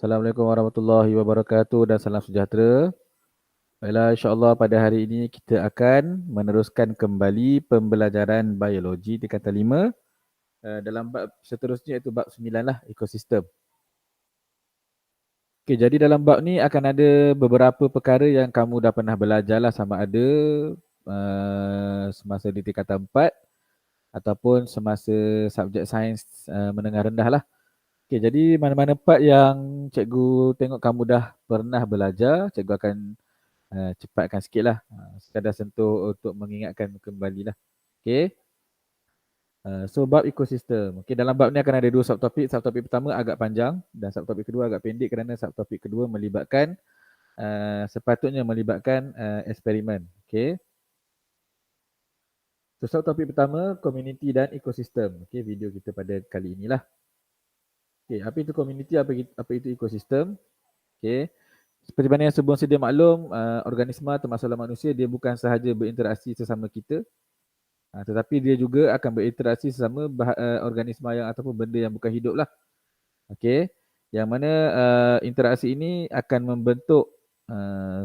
Assalamualaikum warahmatullahi wabarakatuh dan salam sejahtera. Baiklah, insyaAllah pada hari ini kita akan meneruskan kembali pembelajaran biologi tingkatan 5 dalam bab seterusnya iaitu bab 9 lah, ekosistem. Okey, jadi dalam bab ni akan ada beberapa perkara yang kamu dah pernah belajar lah, sama ada semasa di tingkatan 4 ataupun semasa subjek sains menengah rendah lah. Okey, jadi mana-mana part yang cikgu tengok kamu dah pernah belajar, cikgu akan cepatkan sikit lah. Sekadar sentuh untuk mengingatkan kembali lah. Okay. So bab ekosistem. Okay, dalam bab ni akan ada dua subtopik. Subtopik pertama agak panjang dan subtopik kedua agak pendek kerana subtopik kedua melibatkan sepatutnya melibatkan eksperimen. Okay. So subtopik pertama, komuniti dan ekosistem. Okay, video kita pada kali inilah. Okay, apa itu komuniti, apa itu ekosistem? Okay. Seperti mana yang sebelum sedia maklum, organisma termasuklah manusia, dia bukan sahaja berinteraksi sesama kita, tetapi dia juga akan berinteraksi sesama organisma yang ataupun benda yang bukan hidup lah. Okey. Yang mana interaksi ini akan membentuk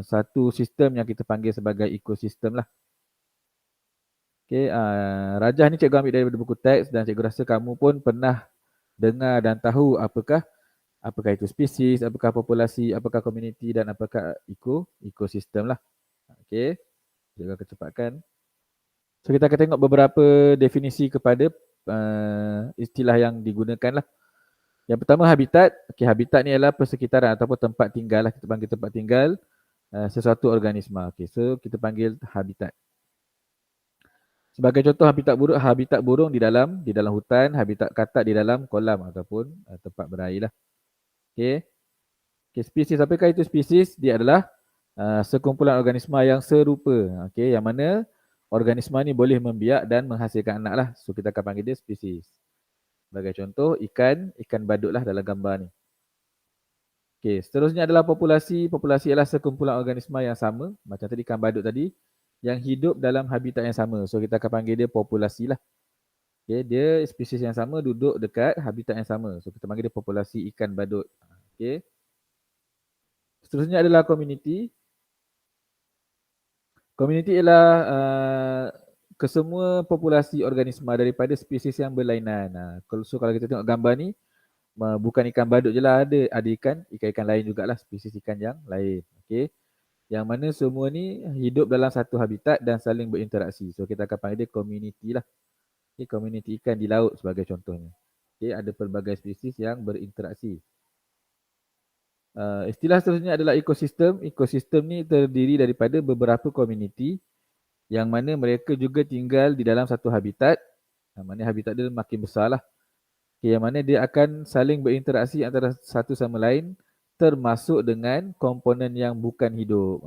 satu sistem yang kita panggil sebagai ekosistem lah. Okey, rajah ni cikgu ambil daripada buku teks dan cikgu rasa kamu pun pernah dengar dan tahu apakah itu spesies, apakah populasi, apakah komuniti dan apakah ekosistem lah. Okey. Cikgu akan cepatkan. So kita akan tengok beberapa definisi kepada istilah yang digunakan lah. Yang pertama habitat. Okay, habitat ni adalah persekitaran ataupun tempat tinggal lah. Kita panggil tempat tinggal sesuatu organisma. Okay, so kita panggil habitat. Sebagai contoh habitat burung di dalam hutan, habitat katak di dalam kolam ataupun tempat berair lah. Okay. Okay, spesies, apakah itu spesies? Dia adalah sekumpulan organisma yang serupa. Okay, yang mana organisma ni boleh membiak dan menghasilkan anak lah. So kita akan panggil dia spesies. Sebagai contoh, ikan badut lah dalam gambar ni. Okey, seterusnya adalah populasi. Populasi adalah sekumpulan organisma yang sama. Macam tadi ikan badut tadi. Yang hidup dalam habitat yang sama. So kita akan panggil dia populasi lah. Okey, dia spesies yang sama duduk dekat habitat yang sama. So kita panggil dia populasi ikan badut. Okey. Seterusnya adalah komuniti. Komuniti ialah kesemua populasi organisma daripada spesies yang berlainan. So kalau kita tengok gambar ni, bukan ikan badut je lah ada ikan lain jugalah, spesies ikan yang lain. Okay. Yang mana semua ni hidup dalam satu habitat dan saling berinteraksi. So kita akan panggil dia komuniti lah. Okay, komuniti ikan di laut sebagai contohnya. Okay, ada pelbagai spesies yang berinteraksi. Istilah seterusnya adalah ekosistem. Ekosistem ni terdiri daripada beberapa komuniti yang mana mereka juga tinggal di dalam satu habitat. Yang mana habitat dia makin besar lah. Okay, yang mana dia akan saling berinteraksi antara satu sama lain termasuk dengan komponen yang bukan hidup.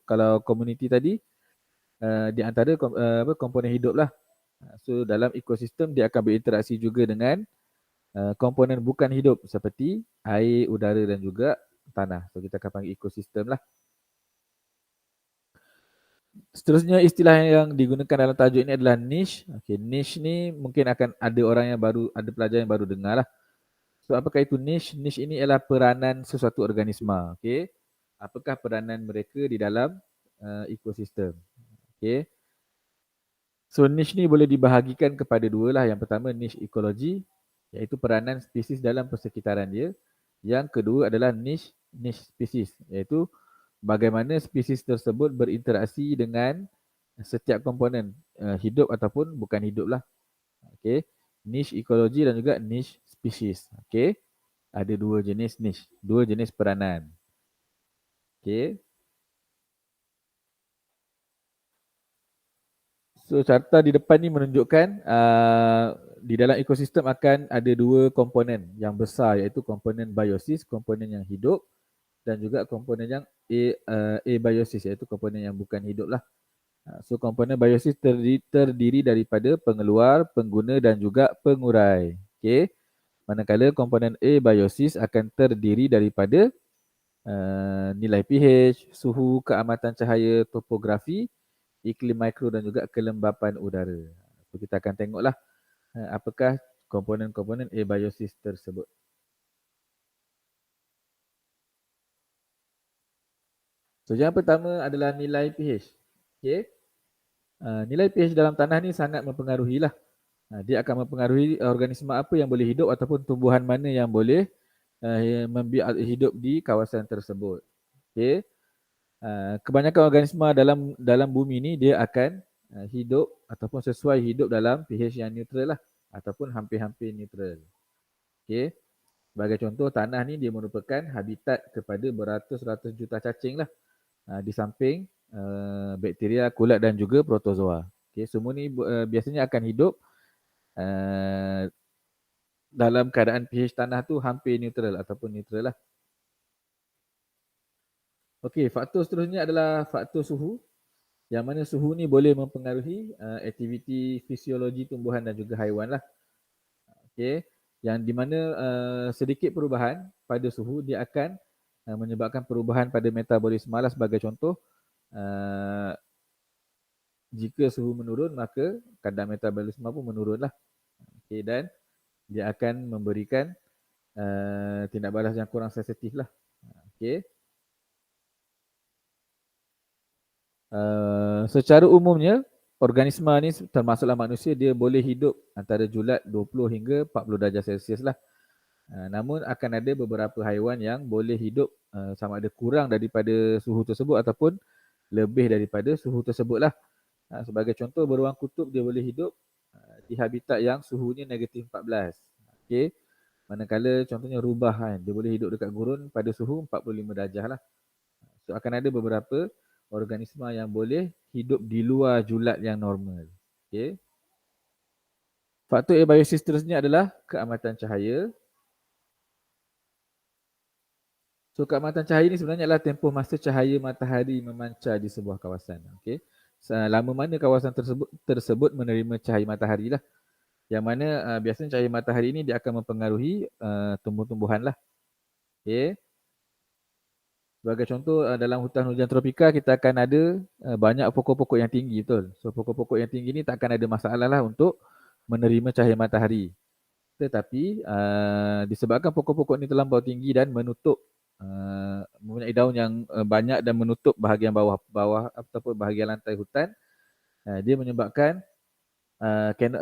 Kalau komuniti tadi di antara komponen hidup lah. So dalam ekosistem dia akan berinteraksi juga dengan komponen bukan hidup seperti air, udara dan juga tanah. So kita akan panggil ekosistem lah. Seterusnya istilah yang digunakan dalam tajuk ini adalah niche. Okay, niche ni mungkin akan ada orang yang baru, ada pelajar yang baru dengar lah. So apakah itu niche? Niche ini ialah peranan sesuatu organisma. Okay. Apakah peranan mereka di dalam ekosistem? Okay. So niche ni boleh dibahagikan kepada dua lah. Yang pertama niche ekologi, iaitu peranan spesies dalam persekitaran dia. Yang kedua adalah niche spesies, iaitu bagaimana spesies tersebut berinteraksi dengan setiap komponen hidup ataupun bukan hidup lah. Okay. Niche ekologi dan juga niche spesies. Okay. Ada dua jenis niche, dua jenis peranan. Okay. So carta di depan ni menunjukkan di dalam ekosistem akan ada dua komponen yang besar, iaitu komponen biosis, komponen yang hidup, dan juga komponen yang abiosis, iaitu komponen yang bukan hidup lah. So komponen biosis terdiri daripada pengeluar, pengguna dan juga pengurai. Okay. Manakala komponen abiosis akan terdiri daripada nilai pH, suhu, keamatan cahaya, topografi, iklim mikro dan juga kelembapan udara. So kita akan tengoklah apakah komponen-komponen abiosis tersebut. So yang pertama adalah nilai pH. Okay. Nilai pH dalam tanah ni sangat mempengaruhi lah. Dia akan mempengaruhi organisma apa yang boleh hidup ataupun tumbuhan mana yang boleh hidup di kawasan tersebut. Okay. Kebanyakan organisma dalam bumi ni dia akan hidup ataupun sesuai hidup dalam pH yang neutral lah ataupun hampir-hampir neutral. Okay. Sebagai contoh, tanah ni dia merupakan habitat kepada beratus-ratus juta cacing lah. Di samping bakteria, kulat dan juga protozoa. Okay, semua ni biasanya akan hidup dalam keadaan pH tanah tu hampir neutral ataupun neutral lah. Okey, faktor seterusnya adalah faktor suhu. Yang mana suhu ni boleh mempengaruhi aktiviti fisiologi tumbuhan dan juga haiwan lah. Okey, yang di mana sedikit perubahan pada suhu dia akan menyebabkan perubahan pada metabolisme lah. Sebagai contoh, jika suhu menurun maka kadar metabolisme pun menurun lah. Okey, dan dia akan memberikan tindak balas yang kurang sensitif lah. Okey. Secara umumnya organisma ni termasuklah manusia, dia boleh hidup antara julat 20 hingga 40 darjah Celsius lah. Namun akan ada beberapa haiwan yang boleh hidup sama ada kurang daripada suhu tersebut ataupun lebih daripada suhu tersebut lah. Sebagai contoh, beruang kutub dia boleh hidup di habitat yang suhunya negatif 14. Okey. Manakala contohnya rubah kan, dia boleh hidup dekat gurun pada suhu 45 darjah lah. So akan ada beberapa organisma yang boleh hidup di luar julat yang normal. Okey. Faktor abiosis seterusnya adalah keamatan cahaya. So keamatan cahaya ni sebenarnya adalah tempoh masa cahaya matahari memancar di sebuah kawasan. Okey. Selama mana kawasan tersebut menerima cahaya matahari lah. Yang mana biasanya cahaya matahari ini dia akan mempengaruhi tumbuh-tumbuhan lah. Okay. Sebagai contoh, dalam hutan hujan tropika kita akan ada banyak pokok-pokok yang tinggi, betul. So pokok-pokok yang tinggi ni tak akan ada masalah lah untuk menerima cahaya matahari. Tetapi disebabkan pokok-pokok ni terlampau tinggi dan menutup, mempunyai daun yang banyak dan menutup bahagian bawah ataupun bahagian lantai hutan, dia menyebabkan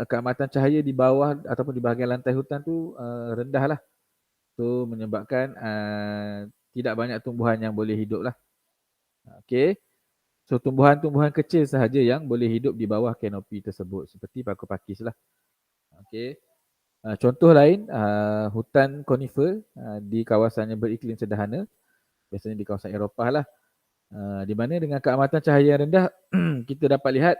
keamatan cahaya di bawah ataupun di bahagian lantai hutan tu rendah lah. So menyebabkan tidak banyak tumbuhan yang boleh hidup lah. Okay. So tumbuhan-tumbuhan kecil sahaja yang boleh hidup di bawah kanopi tersebut seperti paku-pakis lah. Okay. Contoh lain, hutan konifer di kawasan yang beriklim sederhana, biasanya di kawasan Eropah lah, di mana dengan keamatan cahaya yang rendah kita dapat lihat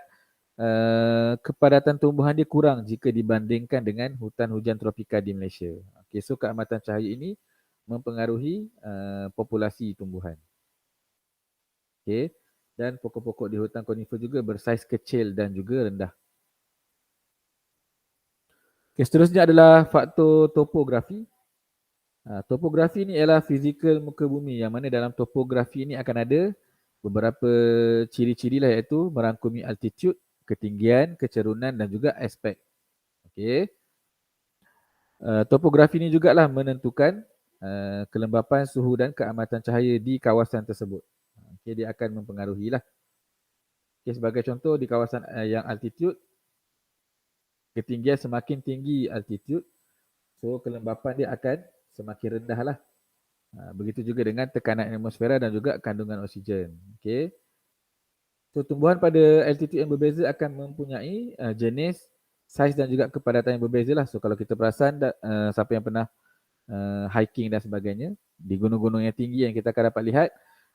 kepadatan tumbuhan dia kurang jika dibandingkan dengan hutan hujan tropika di Malaysia. Okay, so keamatan cahaya ini mempengaruhi populasi tumbuhan. Okay. Dan pokok-pokok di hutan konifer juga bersaiz kecil dan juga rendah. Okay, seterusnya adalah faktor topografi. Topografi ni ialah fizikal muka bumi, yang mana dalam topografi ni akan ada beberapa ciri-ciri lah, iaitu merangkumi altitude, ketinggian, kecerunan dan juga aspek. Okay. Topografi ni jugalah menentukan kelembapan suhu dan keamatan cahaya di kawasan tersebut. Okay, dia akan mempengaruhi lah. Okay, sebagai contoh, di kawasan yang altitude, ketinggian semakin tinggi altitude, so kelembapan dia akan semakin rendah lah. Begitu juga dengan tekanan atmosfera dan juga kandungan oksigen. Okay. So tumbuhan pada altitude yang berbeza akan mempunyai jenis, saiz dan juga kepadatan yang berbeza lah. So kalau kita perasan, siapa yang pernah hiking dan sebagainya, di gunung-gunung yang tinggi yang kita akan dapat lihat,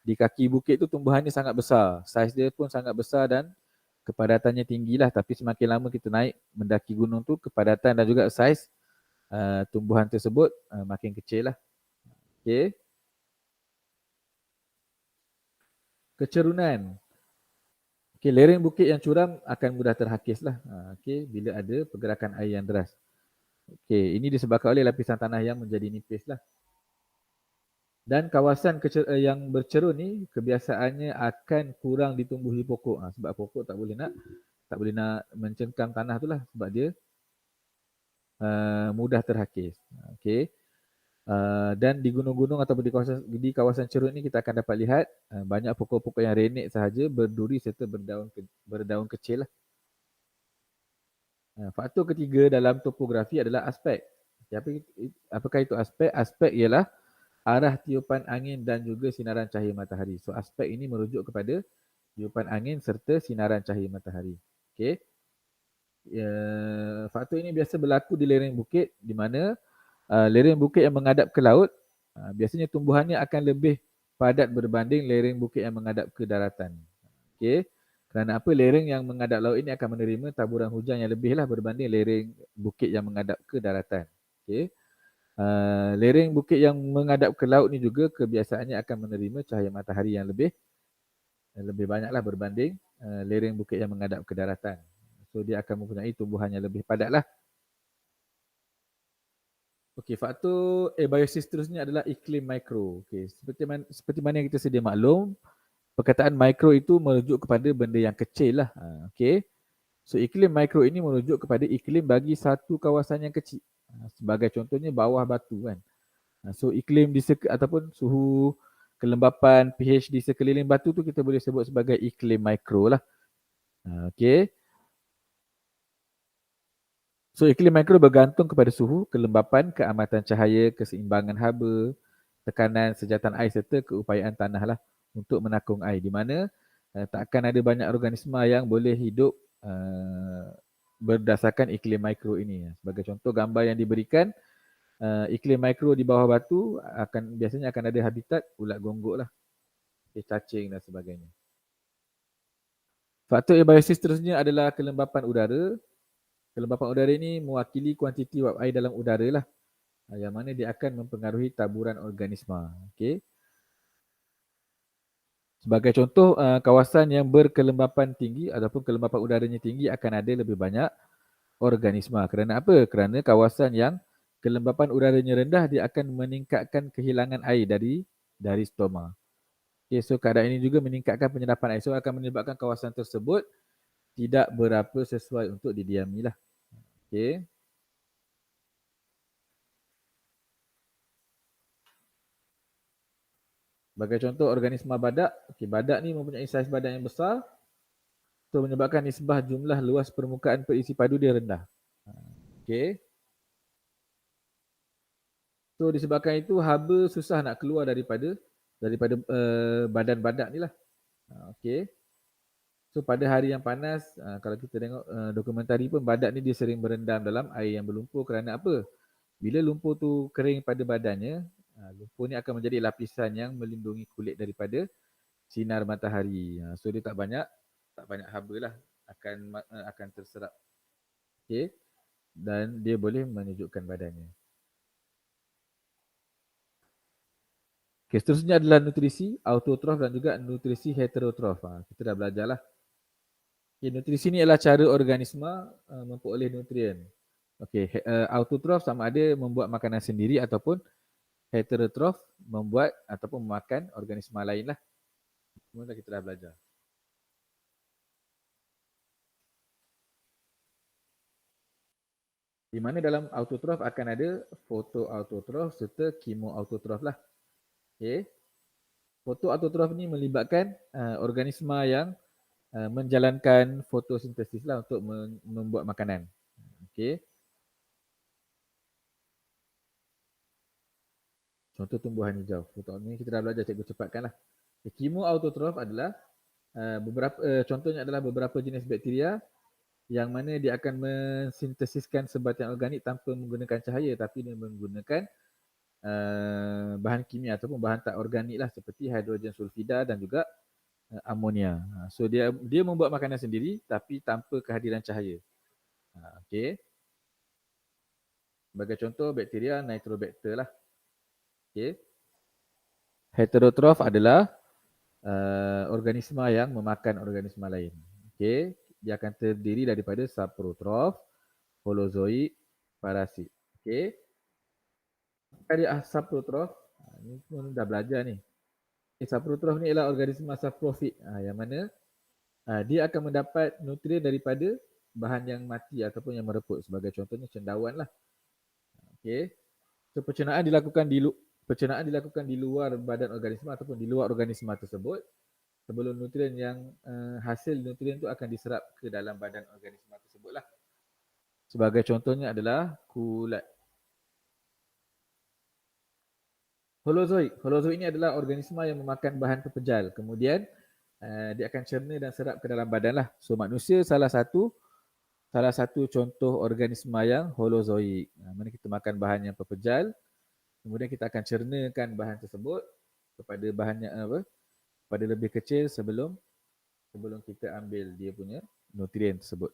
di kaki bukit tu tumbuhannya sangat besar, saiz dia pun sangat besar dan kepadatannya tinggi lah. Tapi semakin lama kita naik mendaki gunung tu, kepadatan dan juga saiz tumbuhan tersebut makin kecil lah. Okay. Kecerunan. Okay, lereng bukit yang curam akan mudah terhakis lah. Okay, bila ada pergerakan air yang deras. Okay, ini disebabkan oleh lapisan tanah yang menjadi nipis lah. Dan kawasan yang bercerun ni kebiasaannya akan kurang ditumbuhi pokok. Sebab pokok tak boleh nak mencengkam tanah tu lah, sebab dia mudah terhakis. Okay. Dan di gunung-gunung atau di kawasan cerut ni kita akan dapat lihat banyak pokok-pokok yang renek sahaja, berduri serta berdaun kecil lah. Faktor ketiga dalam topografi adalah aspek. Apakah itu aspek? Aspek ialah arah tiupan angin dan juga sinaran cahaya matahari. So aspek ini merujuk kepada tiupan angin serta sinaran cahaya matahari. Okey. Faktor ini biasa berlaku di lereng bukit di mana lereng bukit yang menghadap ke laut biasanya tumbuhannya akan lebih padat berbanding lereng bukit yang menghadap ke daratan. Okey. Kerana apa? Lereng yang menghadap laut ini akan menerima taburan hujan yang lebih lah berbanding lereng bukit yang menghadap ke daratan. Okey. Lereng bukit yang menghadap ke laut ni juga kebiasaannya akan menerima cahaya matahari yang lebih banyak lah berbanding lereng bukit yang menghadap ke daratan. So dia akan mempunyai tumbuhan yang lebih padat lah. Okey, faktor abiosis seterusnya adalah iklim mikro. Okey, seperti mana yang kita sedia maklum, perkataan mikro itu merujuk kepada benda yang kecil lah. Okey. So iklim mikro ini merujuk kepada iklim bagi satu kawasan yang kecil. Sebagai contohnya bawah batu kan. So iklim ataupun suhu kelembapan pH di sekeliling batu tu kita boleh sebut sebagai iklim mikro lah. Okey. So iklim mikro bergantung kepada suhu, kelembapan, keamatan cahaya, keseimbangan haba, tekanan sejatan air serta keupayaan tanah lah untuk menakung air. Di mana tak akan ada banyak organisma yang boleh hidup berdasarkan iklim mikro ini. Sebagai contoh gambar yang diberikan, iklim mikro di bawah batu biasanya akan ada habitat ulat gonggok lah, cacing dan sebagainya. Faktor abiosis seterusnya adalah kelembapan udara. Kelembapan udara ini mewakili kuantiti wap air dalam udara lah, yang mana dia akan mempengaruhi taburan organisma. Okay. Sebagai contoh, kawasan yang berkelembapan tinggi ataupun kelembapan udaranya tinggi akan ada lebih banyak organisma. Kerana apa? Kerana kawasan yang kelembapan udaranya rendah dia akan meningkatkan kehilangan air dari stoma. Okay, so keadaan ini juga meningkatkan penyerapan air. So akan menyebabkan kawasan tersebut tidak berapa sesuai untuk didiami lah. Okay. Sebagai contoh organisma badak. Okay, badak ni mempunyai saiz badan yang besar. So menyebabkan nisbah jumlah luas permukaan perisi padu dia rendah. Okay. So disebabkan itu haba susah nak keluar daripada badan badak ni lah. Okay. So pada hari yang panas, kalau kita tengok dokumentari pun badak ni dia sering berendam dalam air yang berlumpur kerana apa? Bila lumpur tu kering pada badannya, lumpur ni akan menjadi lapisan yang melindungi kulit daripada sinar matahari. So dia tak banyak haba lah akan terserap. Okay. Dan dia boleh menyejukkan badannya. Okay, seterusnya adalah nutrisi autotrof dan juga nutrisi heterotrof. Kita dah belajar lah. Okay, nutrisi ni adalah cara organisma memperoleh nutrien. Okay, autotrof sama ada membuat makanan sendiri ataupun heterotrof membuat ataupun memakan organisma lain lah. Semua kita dah belajar. Di mana dalam autotrof akan ada fotoautotrof serta chemoautotrof lah. Okay. Fotoautotrof ni melibatkan organisma yang menjalankan fotosintesis lah untuk membuat makanan. Okay. Contoh tumbuhan hijau. Ini kita dah belajar, cikgu cepatkan lah. Chemoautotrof adalah contohnya adalah beberapa jenis bakteria yang mana dia akan mensintesiskan sebatian organik tanpa menggunakan cahaya tapi dia menggunakan bahan kimia ataupun bahan tak organik lah seperti hidrogen sulfida dan juga amonia. So dia membuat makanan sendiri tapi tanpa kehadiran cahaya. Okey. Sebagai contoh bakteria Nitrobacter lah. Okey. Heterotrof adalah organisma yang memakan organisma lain. Okey. Dia akan terdiri daripada saprotrof, holozoik, parasit. Okey. Dia saprotrof. Ni pun dah belajar ni. Saprotrof ni ialah organisma saprofit yang mana dia akan mendapat nutrien daripada bahan yang mati ataupun yang mereput. Sebagai contohnya cendawan lah. Okay. So pencernaan dilakukan di luar badan organisma ataupun di luar organisma tersebut sebelum nutrien yang hasil nutrien itu akan diserap ke dalam badan organisma tersebut lah. Sebagai contohnya adalah kulat. Holozoik ini adalah organisma yang memakan bahan pepejal. Kemudian dia akan cerna dan serap ke dalam badan lah. So manusia salah satu contoh organisma yang holozoik. Mana kita makan bahan yang pepejal, kemudian kita akan cernakan bahan tersebut kepada bahan yang pada lebih kecil sebelum kita ambil dia punya nutrien tersebut.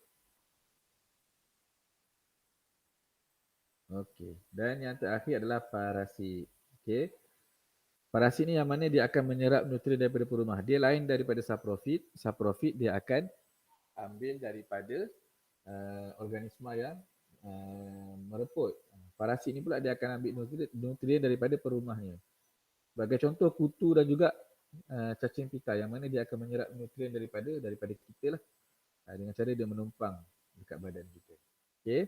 Okey. Dan yang terakhir adalah parasit. Okey. Parasit ni yang mana dia akan menyerap nutrien daripada perumah. Dia lain daripada saprofit. Saprofit dia akan ambil daripada organisma yang mereput. Parasit ni pula dia akan ambil nutrien daripada perumahnya. Sebagai contoh kutu dan juga cacing pita yang mana dia akan menyerap nutrien daripada kita lah. Dengan cara dia menumpang dekat badan kita. Okey.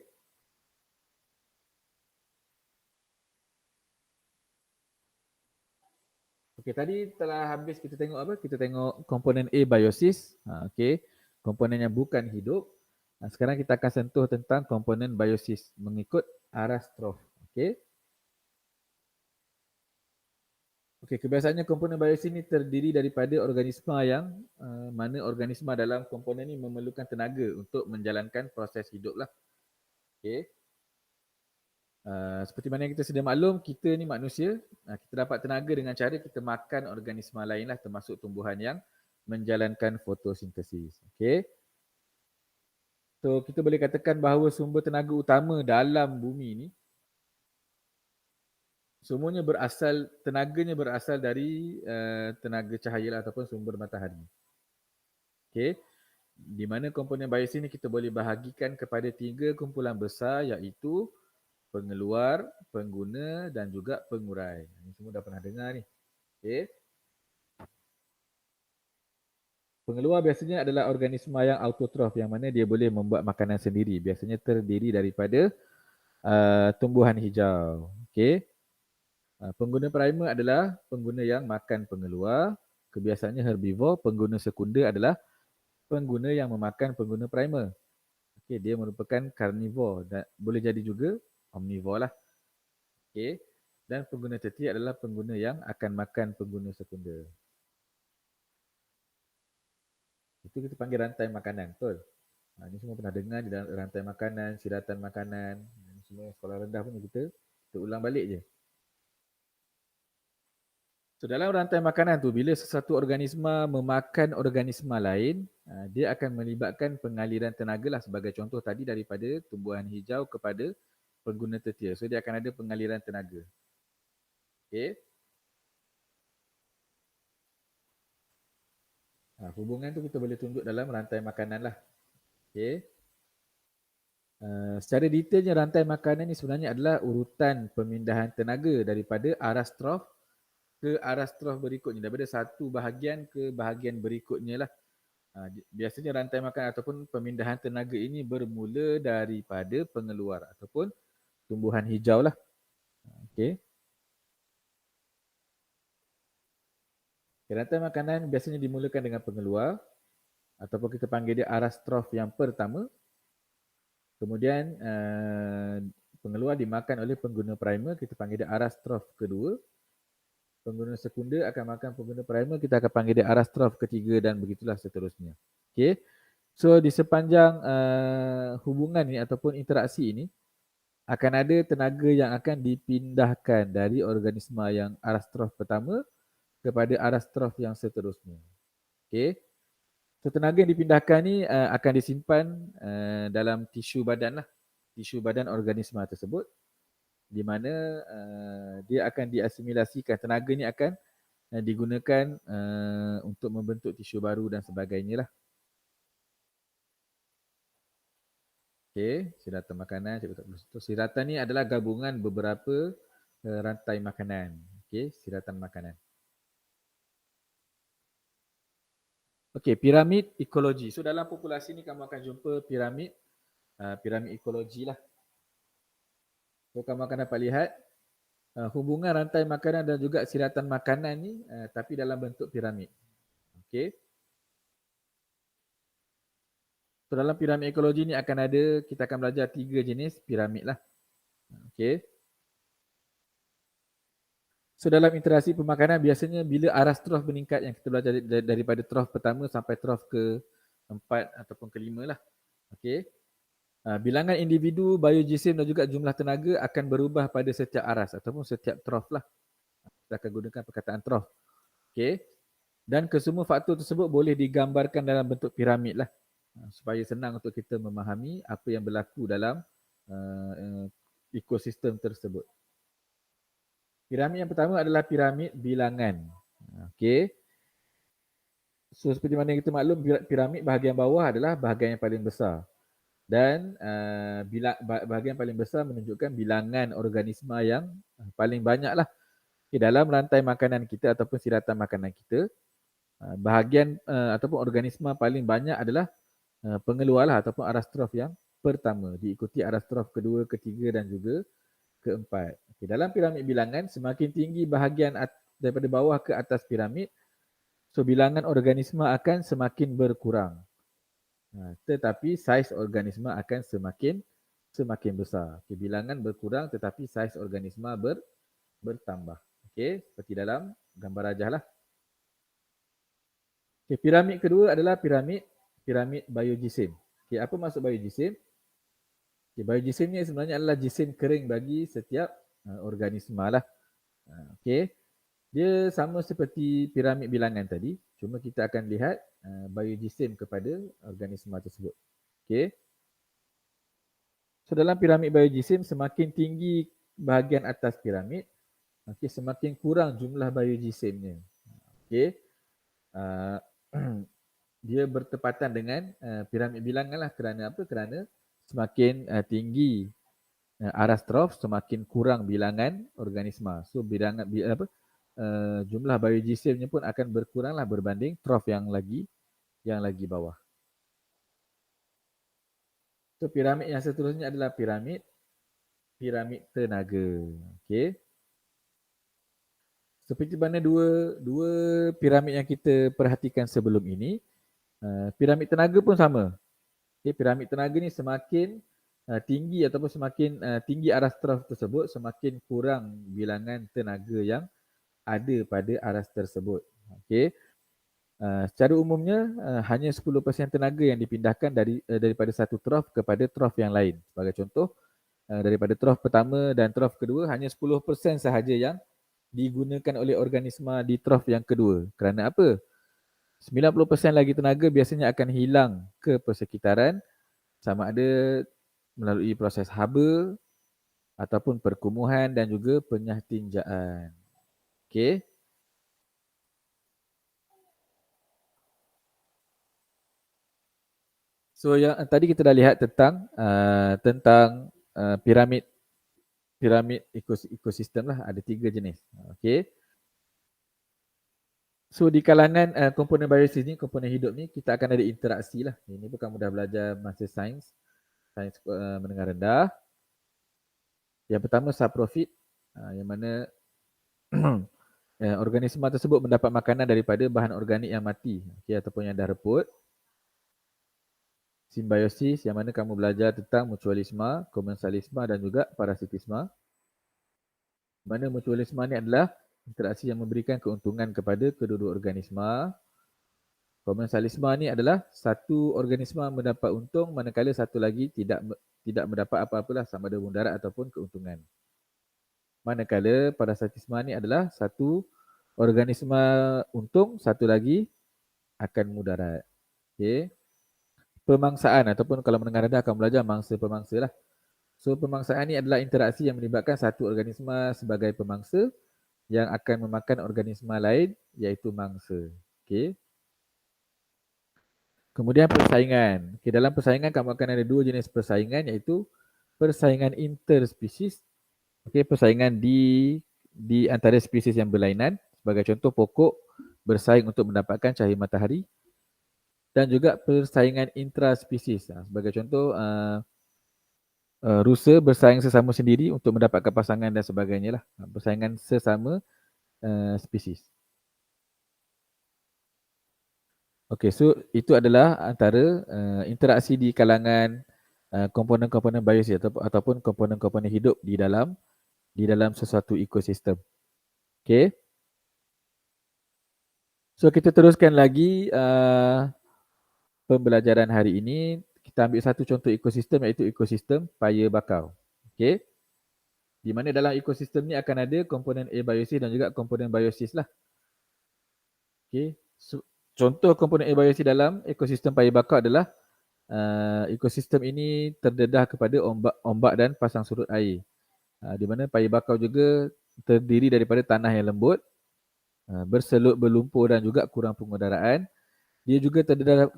Okey, tadi telah habis kita tengok apa? Kita tengok komponen A biosis. Okey. Komponen yang bukan hidup. Sekarang kita akan sentuh tentang komponen biosis mengikut aras trof. Okey. Okey, kebiasaannya komponen biosis ini terdiri daripada organisma yang mana organisma dalam komponen ini memerlukan tenaga untuk menjalankan proses hidup lah. Okey. Seperti mana yang kita sedia maklum, kita ni manusia, kita dapat tenaga dengan cara kita makan organisma lain lah, termasuk tumbuhan yang menjalankan fotosintesis. Okey. So kita boleh katakan bahawa sumber tenaga utama dalam bumi ni semuanya tenaganya berasal dari tenaga cahaya lah, ataupun sumber matahari. Okey. Di mana komponen biosis ni kita boleh bahagikan kepada 3 kumpulan besar, iaitu pengeluar, pengguna dan juga pengurai. Ini semua dah pernah dengar ni. Okey. Pengeluar biasanya adalah organisma yang autotrof, yang mana dia boleh membuat makanan sendiri. Biasanya terdiri daripada tumbuhan hijau. Okey. Pengguna primer adalah pengguna yang makan pengeluar. Kebiasaannya herbivore. Pengguna sekunder adalah pengguna yang memakan pengguna primer. Okey, dia merupakan carnivore dan boleh jadi juga omnivore lah. Okey. Dan pengguna tertiar adalah pengguna yang akan makan pengguna sekunder. Itu kita panggil rantai makanan, betul? Ini semua pernah dengar di dalam rantai makanan, siratan makanan. Ini semua sekolah rendah pun kita ulang balik je. So dalam rantai makanan tu, bila sesuatu organisma memakan organisma lain, dia akan melibatkan pengaliran tenaga lah, sebagai contoh tadi daripada tumbuhan hijau kepada pengguna tertiar. So dia akan ada pengaliran tenaga. Okay. Hubungan tu kita boleh tunjuk dalam rantai makanan lah. Okay. Secara detailnya rantai makanan ni sebenarnya adalah urutan pemindahan tenaga daripada aras trof ke aras trof berikutnya, daripada satu bahagian ke bahagian berikutnya lah. Biasanya rantai makan ataupun pemindahan tenaga ini bermula daripada pengeluar ataupun tumbuhan hijau lah. Okay. Rantai makanan biasanya dimulakan dengan pengeluar ataupun kita panggil dia aras trof yang pertama. Kemudian pengeluar dimakan oleh pengguna primer, kita panggil dia aras trof kedua. Pengguna sekunder akan makan pengguna primer, kita akan panggil dia aras trof ketiga dan begitulah seterusnya. Okay. So di sepanjang hubungan ni ataupun interaksi ini akan ada tenaga yang akan dipindahkan dari organisma yang aras trof pertama kepada aras trof yang seterusnya. Okay. So tenaga yang dipindahkan ni akan disimpan dalam tisu badan lah. Tisu badan organisma tersebut, di mana dia akan diasimilasikan. Tenaga ni akan digunakan untuk membentuk tisu baru dan sebagainya lah. Okey, siratan makanan. Siratan ni adalah gabungan beberapa rantai makanan. Okey, siratan makanan. Okey, piramid ekologi. So dalam populasi ni kamu akan jumpa piramid ekologi lah. So kamu akan dapat lihat hubungan rantai makanan dan juga siratan makanan ni tapi dalam bentuk piramid. Okey. So dalam piramid ekologi ni akan ada, kita akan belajar 3 jenis piramid lah. Okey. So dalam interaksi pemakanan biasanya bila aras trough meningkat, yang kita belajar daripada trough pertama sampai trough ke-4 ataupun ke-5 lah. Okey. Bilangan individu, biojisim dan juga jumlah tenaga akan berubah pada setiap aras ataupun setiap trough lah. Kita akan gunakan perkataan trough. Okey. Dan kesemua faktor tersebut boleh digambarkan dalam bentuk piramid lah. Supaya senang untuk kita memahami apa yang berlaku dalam ekosistem tersebut. Piramid yang pertama adalah piramid bilangan. Okey. So seperti mana kita maklum, piramid bahagian bawah adalah bahagian yang paling besar. Dan bahagian paling besar menunjukkan bilangan organisma yang paling banyak lah. Okay, dalam rantai makanan kita ataupun siratan makanan kita, bahagian ataupun organisma paling banyak adalah pengeluar lah ataupun aras trough yang pertama, diikuti aras trough kedua, ketiga dan juga keempat. Okay, dalam piramid bilangan, semakin tinggi bahagian daripada bawah ke atas piramid, so bilangan organisma akan semakin berkurang. Tetapi saiz organisma akan semakin besar. Okay, bilangan berkurang tetapi saiz organisma bertambah. Okay, seperti dalam gambar rajah lah. Okay, piramid kedua adalah piramid biojisim. Okay, apa maksud biojisim? Okay, biojisim ni sebenarnya adalah jisim kering bagi setiap organisma lah. Okay, dia sama seperti piramid bilangan tadi, cuma kita akan lihat biojisim kepada organisma tersebut. Okay. So dalam piramid biojisim, semakin tinggi bahagian atas piramid, okay, semakin kurang jumlah biojisimnya. Okay. Dia bertepatan dengan piramid bilangan lah. Kerana apa? Kerana semakin tinggi aras trough, semakin kurang bilangan organisma. So bilangan jumlah biojisimnya pun akan berkurang lah berbanding trough yang lagi bawah. So piramid yang seterusnya adalah piramid tenaga. Okey. Seperti mana dua piramid yang kita perhatikan sebelum ini, piramid tenaga pun sama. Okay, piramid tenaga ni semakin tinggi ataupun semakin tinggi aras trough tersebut, semakin kurang bilangan tenaga yang ada pada aras tersebut. Okey. Secara umumnya hanya 10% tenaga yang dipindahkan daripada satu trough kepada trough yang lain. Sebagai contoh, daripada trough pertama dan trough kedua, hanya 10% sahaja yang digunakan oleh organisma di trough yang kedua. Kerana apa? 90% lagi tenaga biasanya akan hilang ke persekitaran, sama ada melalui proses haba ataupun perkumuhan dan juga penyahtinjaan. Okey. So yang tadi kita dah lihat tentang piramid ekosistem lah, ada 3 jenis. Okey. So di kalangan komponen biosis ni, komponen hidup ni, kita akan ada interaksi lah. Ini pun kamu dah belajar masa sains menengah rendah. Yang pertama saprofit, yang mana organisma tersebut mendapat makanan daripada bahan organik yang mati, okay, ataupun yang dah reput. Simbiosis, yang mana kamu belajar tentang mutualisme, komensalisme dan juga parasitisme. Mana mutualisme ni adalah interaksi yang memberikan keuntungan kepada kedua-dua organisma. Komensalisme ni adalah satu organisma mendapat untung manakala satu lagi tidak mendapat apa-apalah, sama ada mudarat ataupun keuntungan. Manakala parasitisme ni adalah satu organisma untung, satu lagi akan mudarat. Okay. Pemangsaan ataupun kalau menengah rendah akan belajar mangsa pemangsa lah. So pemangsaan ni adalah interaksi yang melibatkan satu organisma sebagai pemangsa yang akan memakan organisma lain, iaitu mangsa. Okay. Kemudian persaingan. Okay, dalam persaingan kamu akan ada 2 jenis persaingan, iaitu persaingan interspesies. Okay, persaingan di antara spesies yang berlainan. Sebagai contoh, pokok bersaing untuk mendapatkan cahaya matahari. Dan juga persaingan intraspesies. Sebagai contoh, rusa bersaing sesama sendiri untuk mendapatkan pasangan dan sebagainya lah. Persaingan sesama spesies. Okey, so itu adalah antara interaksi di kalangan komponen-komponen biosis ataupun komponen-komponen hidup di dalam sesuatu ekosistem. Okey. So kita teruskan lagi pembelajaran hari ini. Kita ambil satu contoh ekosistem iaitu ekosistem paya bakau. Okey. Di mana dalam ekosistem ni akan ada komponen abiosis dan juga komponen biosis lah. Okey. So, contoh komponen abiosis dalam ekosistem paya bakau adalah ekosistem ini terdedah kepada ombak dan pasang surut air. Di mana paya bakau juga terdiri daripada tanah yang lembut, berselut berlumpur dan juga kurang pengudaraan. Dia juga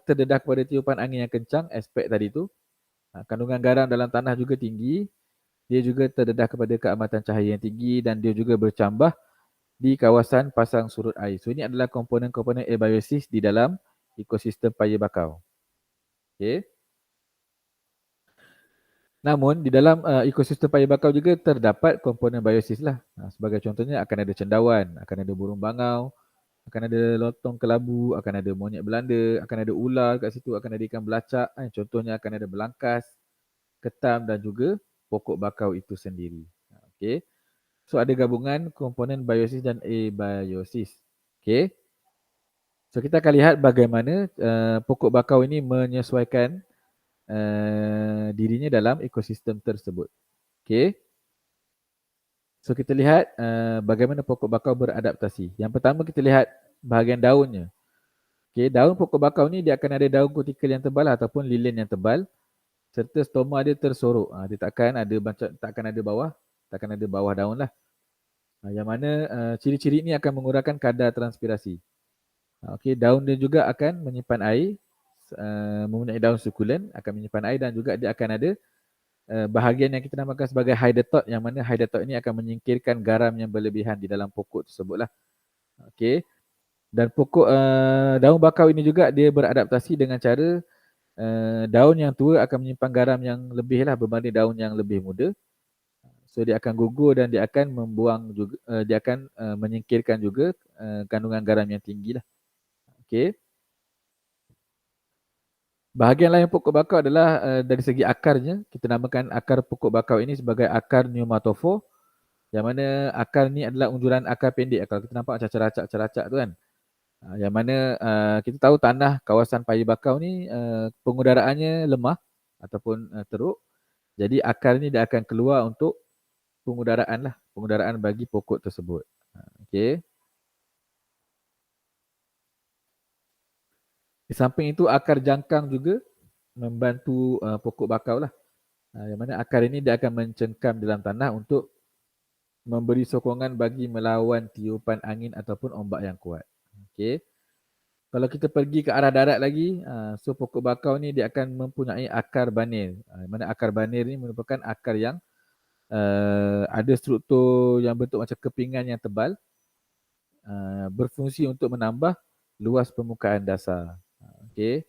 terdedah kepada tiupan angin yang kencang, aspek tadi tu. Kandungan garam dalam tanah juga tinggi. Dia juga terdedah kepada keamatan cahaya yang tinggi dan dia juga bercambah di kawasan pasang surut air. So ini adalah komponen-komponen abiosis di dalam ekosistem paya bakau. Okay. Namun di dalam ekosistem paya bakau juga terdapat komponen biosis lah. Sebagai contohnya akan ada cendawan, akan ada burung bangau, akan ada lontong kelabu, akan ada monyet Belanda, akan ada ular kat situ, akan ada ikan belacak. Contohnya akan ada belangkas, ketam dan juga pokok bakau itu sendiri. Okay. So ada gabungan komponen biosis dan abiosis. Okay. So kita akan lihat bagaimana pokok bakau ini menyesuaikan dirinya dalam ekosistem tersebut. Okay. So kita lihat bagaimana pokok bakau beradaptasi. Yang pertama kita lihat bahagian daunnya. Okay, daun pokok bakau ni dia akan ada daun kutikal yang tebal ataupun lilin yang tebal serta stoma dia tersorok. Dia takkan ada bawah daun lah. Yang mana ciri-ciri ini akan mengurangkan kadar transpirasi. Okay, daun dia juga akan menyimpan air, mempunyai daun sukulen akan menyimpan air dan juga dia akan ada bahagian yang kita namakan sebagai hydatod, yang mana hydatod ini akan menyingkirkan garam yang berlebihan di dalam pokok tersebut lah. Okay. Dan pokok daun bakau ini juga dia beradaptasi dengan cara daun yang tua akan menyimpan garam yang lebih lah berbanding daun yang lebih muda. So dia akan gugur dan dia akan membuang juga, dia akan menyingkirkan juga kandungan garam yang tinggi lah. Okay. Bahagian lain pokok bakau adalah dari segi akarnya. Kita namakan akar pokok bakau ini sebagai akar pneumatophore. Yang mana akar ni adalah unjuran akar pendek. Kalau kita nampak caracak-caracak tu kan. Yang mana kita tahu tanah kawasan paya bakau ni pengudaraannya lemah ataupun teruk. Jadi akar ni dia akan keluar untuk pengudaraan lah. Pengudaraan bagi pokok tersebut. Okay. Di samping itu akar jangkang juga membantu pokok bakau lah. Yang mana akar ini dia akan mencengkam dalam tanah untuk memberi sokongan bagi melawan tiupan angin ataupun ombak yang kuat. Okay. Kalau kita pergi ke arah darat lagi, so pokok bakau ni dia akan mempunyai akar banir. Mana akar banir ni merupakan akar yang ada struktur yang bentuk macam kepingan yang tebal, berfungsi untuk menambah luas permukaan dasar. Okay.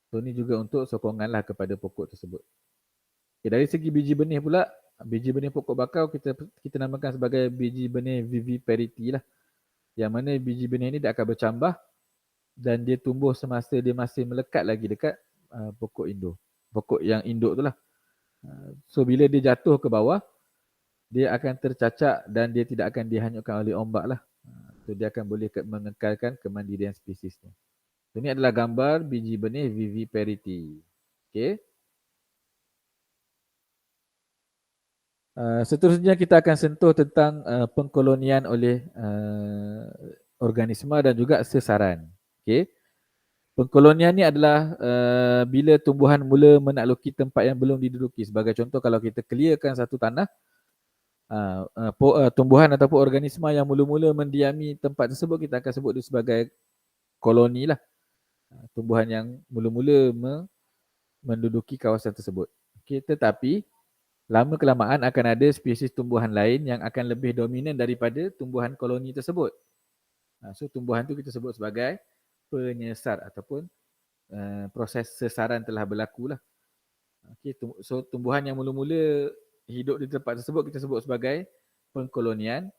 So ni juga untuk sokongan lah kepada pokok tersebut. Okay, dari segi biji benih pula, biji benih pokok bakau kita namakan sebagai biji benih viviparity lah. Yang mana biji benih ni dia akan bercambah dan dia tumbuh semasa dia masih melekat lagi dekat pokok induk. Pokok yang induk tu lah. So bila dia jatuh ke bawah, dia akan tercacak dan dia tidak akan dihanyutkan oleh ombak lah. So dia akan boleh mengekalkan kemandirian spesiesnya. So, ini adalah gambar biji benih viviparity. Okay. Seterusnya kita akan sentuh tentang pengkolonian oleh organisma dan juga sesaran. Okay. Pengkolonian ni adalah bila tumbuhan mula menakluki tempat yang belum diduduki. Sebagai contoh kalau kita clearkan satu tanah, tumbuhan ataupun organisma yang mula-mula mendiami tempat tersebut kita akan sebut dia sebagai koloni lah. Tumbuhan yang mula-mula menduduki kawasan tersebut. Okay, tetapi lama kelamaan akan ada spesies tumbuhan lain yang akan lebih dominan daripada tumbuhan koloni tersebut. So tumbuhan tu kita sebut sebagai penyesar ataupun proses sesaran telah berlaku lah. Okay, so tumbuhan yang mula-mula hidup di tempat tersebut kita sebut sebagai pengkolonian.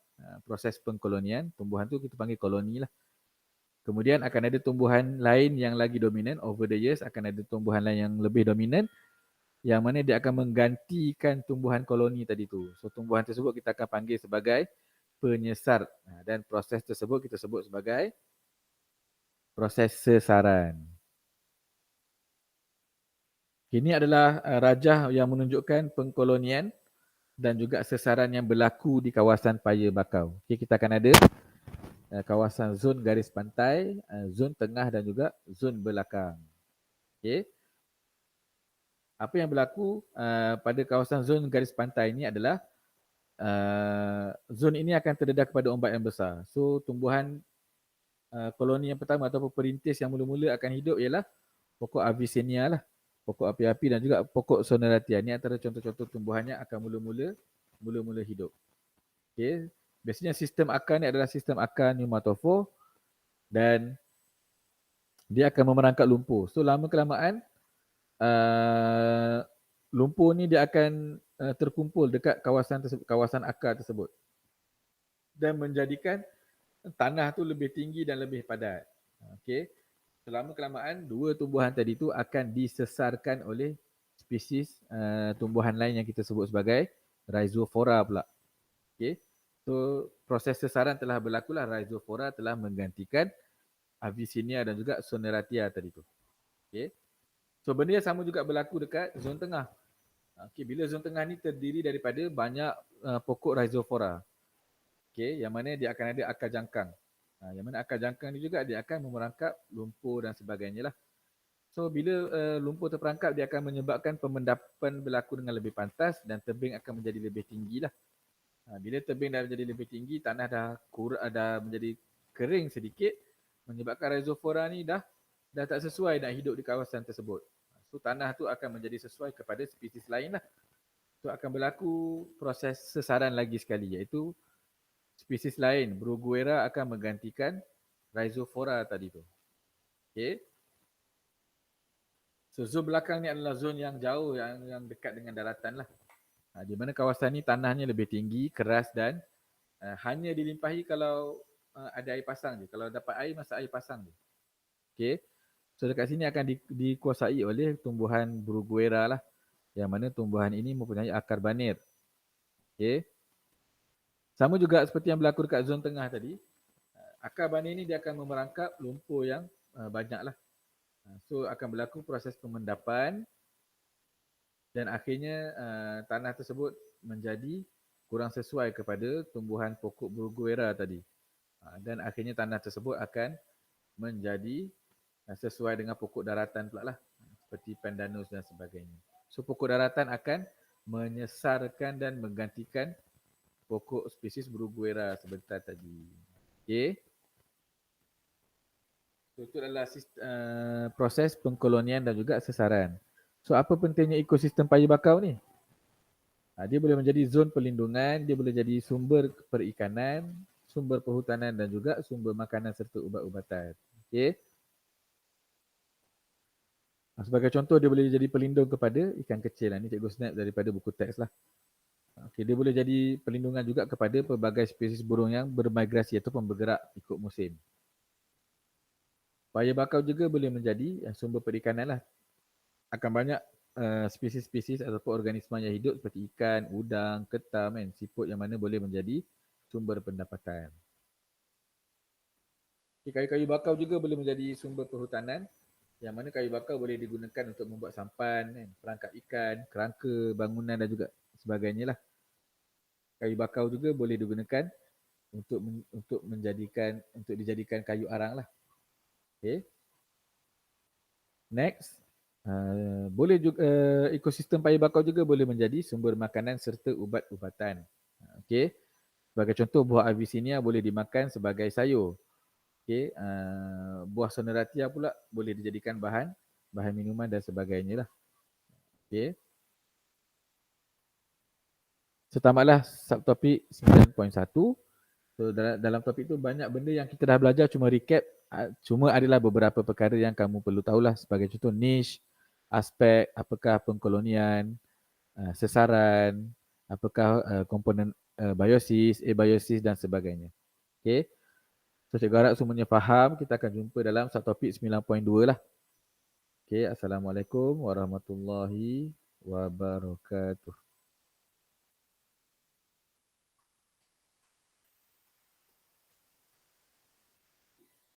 Proses pengkolonian, tumbuhan tu kita panggil koloni lah. Kemudian akan ada tumbuhan lain yang lagi dominan, over the years akan ada tumbuhan lain yang lebih dominan, yang mana dia akan menggantikan tumbuhan koloni tadi tu. So tumbuhan tersebut kita akan panggil sebagai penyesar, dan proses tersebut kita sebut sebagai proses sesaran. Ini adalah rajah yang menunjukkan pengkolonian dan juga sesaran yang berlaku di kawasan paya bakau. Okay, kita akan ada kawasan zon garis pantai, zon tengah dan juga zon belakang. Okay. Apa yang berlaku pada kawasan zon garis pantai ini adalah zon ini akan terdedah kepada ombak yang besar. So tumbuhan koloni yang pertama ataupun perintis yang mula-mula akan hidup ialah pokok Avicennia lah, pokok api-api dan juga pokok Soneratia. Ini antara contoh-contoh tumbuhannya akan mula-mula hidup. Okay. Biasanya sistem akar ni adalah sistem akar pneumatophore dan dia akan memerangkap lumpur. So lama kelamaan lumpur ni dia akan terkumpul dekat kawasan akar tersebut dan menjadikan tanah tu lebih tinggi dan lebih padat. Okey. Selama kelamaan dua tumbuhan tadi tu akan disesarkan oleh spesies tumbuhan lain yang kita sebut sebagai Rhizophora pula. Okey. So proses sesaran telah berlaku lah, Rhizophora telah menggantikan Avicennia dan juga Soneratia tadi tu. Okey. So benda yang sama juga berlaku dekat zon tengah. Okey, bila zon tengah ni terdiri daripada banyak pokok Rhizophora. Okey, yang mana dia akan ada akar jangkang. Yang mana akar jangkang ni juga dia akan memerangkap lumpur dan sebagainya lah. So bila lumpur terperangkap, dia akan menyebabkan pemendapan berlaku dengan lebih pantas dan tebing akan menjadi lebih tinggi lah. Bila tebing dah menjadi lebih tinggi, tanah dah menjadi kering sedikit, menyebabkan Rhizophora ni dah tak sesuai nak hidup di kawasan tersebut. So tanah tu akan menjadi sesuai kepada spesies lain lah. So akan berlaku proses sesaran lagi sekali, iaitu spesies lain, Bruguiera akan menggantikan Rhizophora tadi tu. Okay. So zon belakang ni adalah zon yang jauh, yang dekat dengan daratan lah. Di mana kawasan ni tanahnya lebih tinggi, keras dan hanya dilimpahi kalau ada air pasang je. Kalau dapat air, masa air pasang je. Okay. So dekat sini akan dikuasai oleh tumbuhan Bruguiera lah. Yang mana tumbuhan ini mempunyai akar banir. Okay. Sama juga seperti yang berlaku dekat zon tengah tadi. Akar banir ni dia akan memerangkap lumpur yang banyak lah. So akan berlaku proses pemendapan dan akhirnya tanah tersebut menjadi kurang sesuai kepada tumbuhan pokok Bruguiera tadi. Dan akhirnya tanah tersebut akan menjadi sesuai dengan pokok daratan pula lah, seperti pandanus dan sebagainya. So pokok daratan akan menyesarkan dan menggantikan pokok spesies Bruguiera sebentar tadi. Okay. So itu adalah proses pengkolonian dan juga sesaran. So apa pentingnya ekosistem paya bakau ni? Dia boleh menjadi zon perlindungan, dia boleh jadi sumber perikanan, sumber perhutanan dan juga sumber makanan serta ubat-ubatan. Okay. Sebagai contoh, dia boleh jadi pelindung kepada ikan kecil. Ini cikgu snap daripada buku teks lah. Okay, dia boleh jadi perlindungan juga kepada pelbagai spesies burung yang bermigrasi ataupun bergerak ikut musim. Paya bakau juga boleh menjadi sumber perikanan lah. Akan banyak spesies-spesies ataupun organisma yang hidup seperti ikan, udang, ketam, siput yang mana boleh menjadi sumber pendapatan. Okay, kayu-kayu bakau juga boleh menjadi sumber perhutanan, yang mana kayu bakau boleh digunakan untuk membuat sampan, perangkap ikan, kerangka, bangunan dan juga sebagainya lah. Kayu bakau juga boleh digunakan untuk dijadikan kayu arang lah. Okay. Next, boleh juga ekosistem paya bakau juga boleh menjadi sumber makanan serta ubat-ubatan. Okay. Sebagai contoh, buah Avicennia boleh dimakan sebagai sayur. Okay. Buah Soneratia pula boleh dijadikan bahan minuman dan sebagainya lah. Okay. So tamatlah subtopik 9.1. So dalam topik tu banyak benda yang kita dah belajar, cuma recap. Cuma adalah beberapa perkara yang kamu perlu tahulah, sebagai contoh niche, aspek, apakah pengkolonian, sesaran, apakah komponen biosis, abiosis dan sebagainya. Okay. So, cikgu harap semuanya faham. Kita akan jumpa dalam subtopik 9.2 lah. Okay. Assalamualaikum warahmatullahi wabarakatuh.